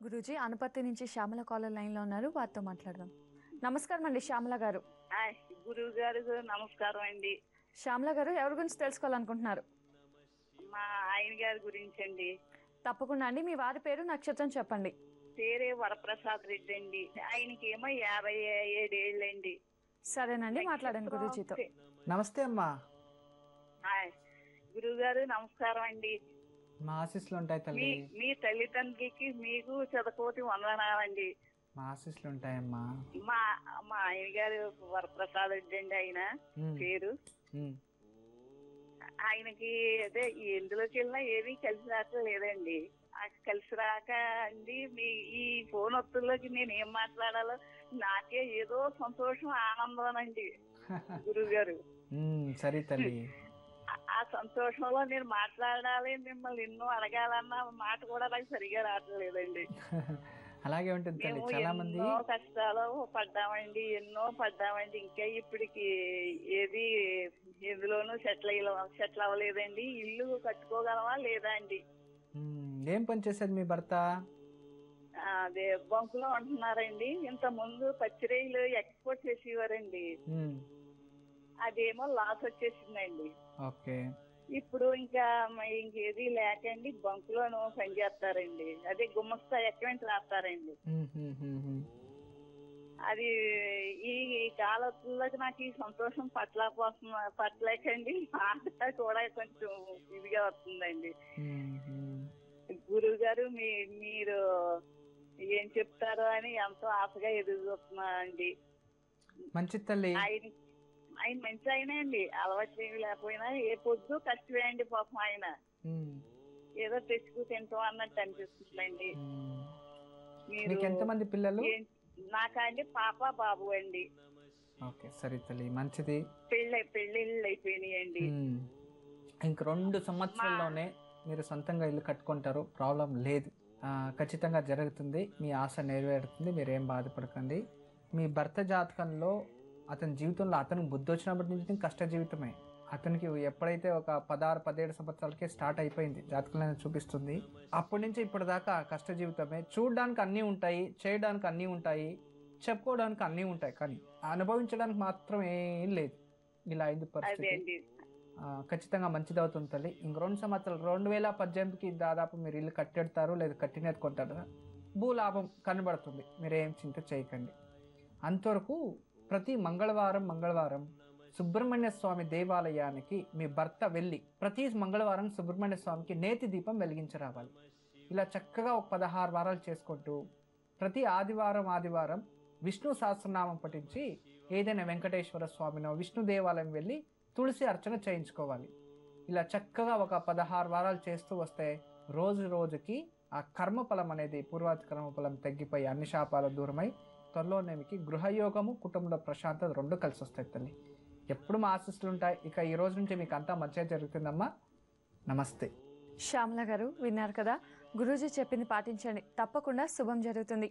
గురూజీ అనుపత్తి నుంచి శ్యామల కాలర్ లైన్లో ఉన్నారు, వారితో మాట్లాడదాం. నమస్కారం అండి శ్యామల గారు. గురువు గారు నమస్కారం అండి. శ్యామల గారు ఎవరి గురించి తెలుసుకోవాలనుకుంటున్నారు? మా ఆయన గారి గురించి అండి. తప్పకుండా అండి, మీ వారి పేరు నక్షత్రం చెప్పండి. పేరే వరప్రసాద్ రెడ్డి అండి. ఆయనకి ఏమో 57 ఏళ్ళండి. సరేనండి, మాట్లాడండి గురూజీతో. నమస్తే అమ్మా. గురువు గారు నమస్కారం అండి. మా ఆశీస్సులు ఉంటాయి తల్లి. మీ తల్లిదండ్రులకి మీకు శతకోటి వందనాలండి. మా ఆశీస్సులు ఉంటాయమ్మా. మా మా ఆయన గారు వరప్రసాద్ రెడ్డి అండి ఆయన పేరు. ఆయనకి అదే ఎందులోకి వెళ్ళినా ఏమీ కలిసి రావట్లేదండి. కలిసి రాక అండి మీ ఈ ఫోన్ వత్తుల్లోకి నేను ఏం మాట్లాడాలో నాకే ఏదో సంతోషం ఆనందం అండి గురువు గారు. సరే తల్లి. ఆ సంతోషంలో నేను మాట్లాడాలి, మిమ్మల్ని ఎన్నో అడగాలన్న మాట కూడా నాకు సరిగా రావట్లేదండి. అలాగే ఉంటుంది తల్లి. చాలా మంది ఎన్నో కష్టాలు ఎన్నో పడ్డామండి. ఇంకా ఇప్పటికి ఏది ఎందులోనూ సెటిల్ అవ్వలేదండి. ఇల్లు కట్టుకోగలమా లేదా అండి. ఏం పని చేసేది మీ భర్త? అదే బంకులో ఉంటున్నారండి. ఇంత ముందు పచ్చిరేయిలు ఎక్స్పోర్ట్ చేసేవారండి. అదేమో లాస్ వచ్చేసిందండి. ఓకే. ఇప్పుడు ఇంకేది లేకండి బంకులోను పనిచేస్తారండి. అదే గుమ్మస్తా అకౌంట్ రాస్తారండి. అది ఈ కాలంలోకి నాకు ఈ సంతోషం పట్టలేకండి మాట కూడా కొంచెం ఇదిగా వస్తుందండి. గురువు గారు మీరు ఏం చెప్తారో అని ఎంతో ఆశగా ఎదురు చూస్తున్నానండి. మంచి తల్లి. ఆయన మంచి ఆయన అండి. అలవాటు ఏమి లేకపోయినా ఏ పొద్దు కష్టమే అండి పాపం. ఆయన ఏదో తెచ్చుకు తింటాం అన్నట్టు అనిపిస్తుందండి. మీకు ఎంతమంది పిల్లలు? నాకండి పాప బాబు అండి. ఓకే సరే తల్లి, మంచిది. పెళ్ళిళ్ళు అయిపోయినాయండి. ఇంక 2 సంవత్సరాల్లోనే మీరు సొంతంగా ఇల్లు కట్టుకుంటారు, ప్రాబ్లం లేదు. ఖచ్చితంగా జరుగుతుంది, మీ ఆశ నెరవేరుతుంది, మీరేం బాధపడకండి. మీ భర్త జాతకంలో అతని జీవితంలో అతనికి బుద్ధి వచ్చినప్పటి నుంచి కష్ట జీవితమే. అతనికి ఎప్పుడైతే ఒక 16-17 సంవత్సరాలకే స్టార్ట్ అయిపోయింది జాతకంలో చూపిస్తుంది. అప్పటి నుంచి ఇప్పటిదాకా కష్ట జీవితమే. చూడడానికి అన్నీ ఉంటాయి, చేయడానికి అన్నీ ఉంటాయి, చెప్పుకోవడానికి అన్నీ ఉంటాయి, కానీ అనుభవించడానికి మాత్రం ఏం లేదు. ఇలా అయింది పరిస్థితి. ఖచ్చితంగా మంచిది అవుతుంది తల్లి. ఇంక 2 సంవత్సరాలు 2018కి దాదాపు మీరు ఇల్లు కట్టెడతారు, లేదా కట్టినది కొంటారు, భూలాభం కనబడుతుంది. మీరేం చింత చేయకండి. అంతవరకు ప్రతి మంగళవారం సుబ్రహ్మణ్య స్వామి దేవాలయానికి మీ భర్త వెళ్ళి ప్రతి మంగళవారం సుబ్రహ్మణ్య స్వామికి నేతి దీపం వెలిగించరావాలి. ఇలా చక్కగా ఒక 16 వారాలు చేసుకుంటూ ప్రతి ఆదివారం విష్ణు సహస్రనామం పఠించి ఏదైనా వెంకటేశ్వర స్వామినో విష్ణు దేవాలయం వెళ్ళి తులసి అర్చన చేయించుకోవాలి. ఇలా చక్కగా ఒక 16 వారాలు చేస్తూ వస్తే రోజుకి ఆ కర్మఫలం అనేది పూర్వాతి కర్మఫలం తగ్గిపోయి అన్ని శాపాలు దూరమై త్వరలోనే మీకు గృహయోగము, కుటుంబంలో ప్రశాంతత 2 కలిసి వస్తాయి తల్లి. ఎప్పుడు మా ఆశీస్సులు ఉంటాయి. ఇక ఈ రోజు నుంచి మీకు అంతా మంచిగా జరుగుతుందమ్మా. నమస్తే. శ్యామల గారు విన్నారు కదా, గురూజీ చెప్పింది పాటించండి, తప్పకుండా శుభం జరుగుతుంది.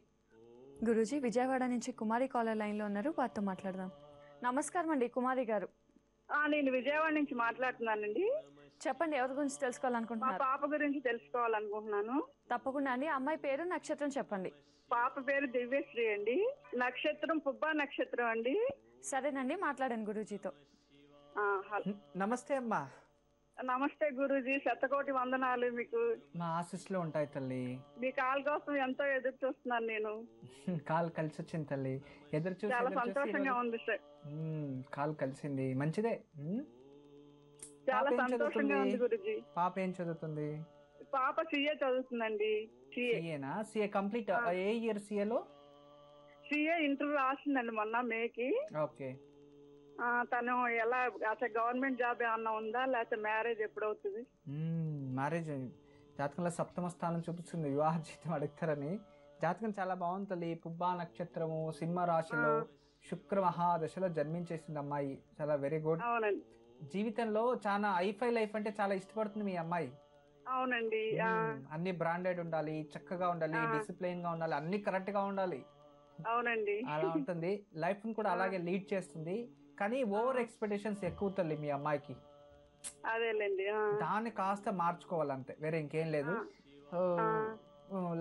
గురూజీ విజయవాడ నుంచి కుమారి కాలర్ లైన్లో ఉన్నారు, వారితో మాట్లాడదాం. నమస్కారం అండి కుమారి గారు. నేను విజయవాడ నుంచి మాట్లాడుతున్నానండి. చెప్పండి, ఎవరి గురించి తెలుసుకోవాలనుకుంటున్నారు? మా పాప గురించి తెలుసుకోవాలనుకుంటున్నాను. తప్పకుండా అండి, అమ్మాయి పేరు నక్షత్రం చెప్పండి. పాప పేరు దివ్యశ్రీ అండి. నక్షత్రం పుబ్బా నక్షత్రం అండి. సరేనండి, మాట్లాడండి గురూజీతో. నమస్తే అమ్మా. నమస్తే గురూజీ, శతకోటి వందనాలు మీకు. మా ఆశీస్సులు ఉంటాయి తల్లి. మీ కాల్ కోసం ఎంతో ఎదురు చూస్తున్నాను నేను. కాల్ కలిసి వచ్చింది తల్లి. ఎదురు చూసి చాలా సంతోషంగా ఉంది సార్. కాల్ కలిసింది, మంచిదే. చాలా సంతోషంగా ఉంది గురూజీ. పాప ఏం చదువుతుంది? పాప సిఏ చదువుతుందండి. సిఏనా? CA complete. ఏ ఇయర్ సిఏలో? సిఏ ఇంటర్ రాసిందండి మొన్న మేకి. ఓకే. తను ఎలా అసలు గవర్నమెంట్ జాబ్ ఏమన్నా ఉందా, లేకపోతే మ్యారేజ్ ఎప్పుడవుతుంది? మ్యారేజ్ జాతకంలో 7వ స్థానం చూపిస్తుంది, వివాహ జీవితం అడుగుతారని. జాతకం చాలా బాగుంటుంది. పుబ్బా నక్షత్రము, సింహ రాశిలో, శుక్ర మహాదశలో జన్మించేసింది అమ్మాయి. చాలా వెరీ గుడ్. అవునండి. జీవితంలో చాలా ఐఫై లైఫ్ అంటే చాలా ఇష్టపడుతుంది మీ అమ్మాయి. అవునండి. అన్ని బ్రాండెడ్ ఉండాలి, చక్కగా ఉండాలి, డిసిప్లైన్ గా ఉండాలి, అన్ని కరెక్ట్ గా ఉండాలి. అవునండి. అలా ఉంటుంది. లైఫ్ ని కూడా అలాగే లీడ్ చేస్తుంది. కానీ ఓవర్ ఎక్స్పెక్టేషన్స్ ఎక్కువ తల్లి మీ అమ్మాయికి. అదేలేండి. దాన్ని కాస్త మార్చుకోవాలంతే, వేరే ఇంకేం లేదు.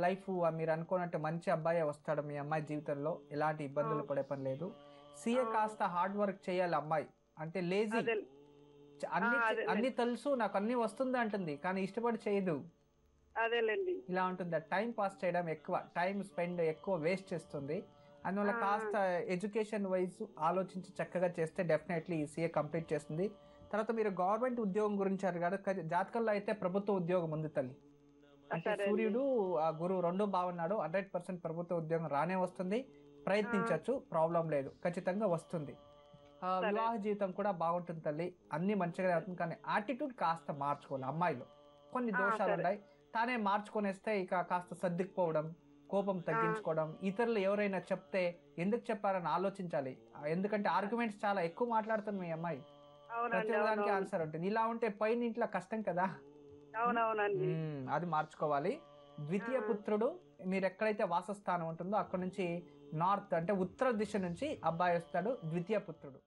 లైఫ్ మీరు అనుకున్నట్టు మంచి అబ్బాయి వస్తాడు మీ అమ్మాయి జీవితంలో, ఎలాంటి ఇబ్బందులు పడే పని లేదు. సిఏ కాస్త హార్డ్ వర్క్ చేయాలి అమ్మాయి, అంటే లేజీ, అదే అన్ని అదే అన్ని తెలుసు నాకు అన్ని వస్తుంది అంటుంది కానీ ఇష్టపడి చేయదు. అదేలేండి. ఇలా ఉంటుంది. టైం పాస్ చేయడం ఎక్కువ, టైం స్పెండ్ ఎక్కువ వేస్ట్ చేస్తుంది. అందువల్ల కాస్త ఎడ్యుకేషన్ వైజ్ ఆలోచించి చక్కగా చేస్తే డెఫినెట్లీ ఈ సీఏ కంప్లీట్ చేస్తుంది. తర్వాత మీరు గవర్నమెంట్ ఉద్యోగం గురించి అడిగారు. జాతకంలో అయితే ప్రభుత్వ ఉద్యోగం ఉంది తల్లి. అంటే సూర్యుడు ఆ గురువు రెండు బాగున్నాడు, 100% ప్రభుత్వ ఉద్యోగం రానే వస్తుంది. ప్రయత్నించవచ్చు, ప్రాబ్లం లేదు, ఖచ్చితంగా వస్తుంది. వివాహ జీవితం కూడా బాగుంటుంది తల్లి, అన్ని మంచిగా అవుతుంది. కానీ యాటిట్యూడ్ కాస్త మార్చుకోవాలి. అమ్మాయిలో కొన్ని దోషాలు ఉన్నాయి, తానే మార్చుకొనేస్తే ఇక కాస్త సర్దుకుపోవడం, కోపం తగ్గించుకోవడం, ఇతరులు ఎవరైనా చెప్తే ఎందుకు చెప్పారని ఆలోచించాలి. ఎందుకంటే ఆర్గ్యుమెంట్స్ చాలా ఎక్కువ మాట్లాడుతుంది మీ అమ్మాయి, ప్రతి దానికి ఆన్సర్ ఉంటుంది. ఇలా ఉంటే పైన ఇంట్లో కష్టం కదా. అవునవునండి. అది మార్చుకోవాలి. ద్వితీయ పుత్రుడు మీరు ఎక్కడైతే వాసస్థానం ఉంటుందో అక్కడ నుంచి నార్త్ అంటే ఉత్తర దిశ నుంచి అబ్బాయి వస్తాడు, ద్వితీయ పుత్రుడు.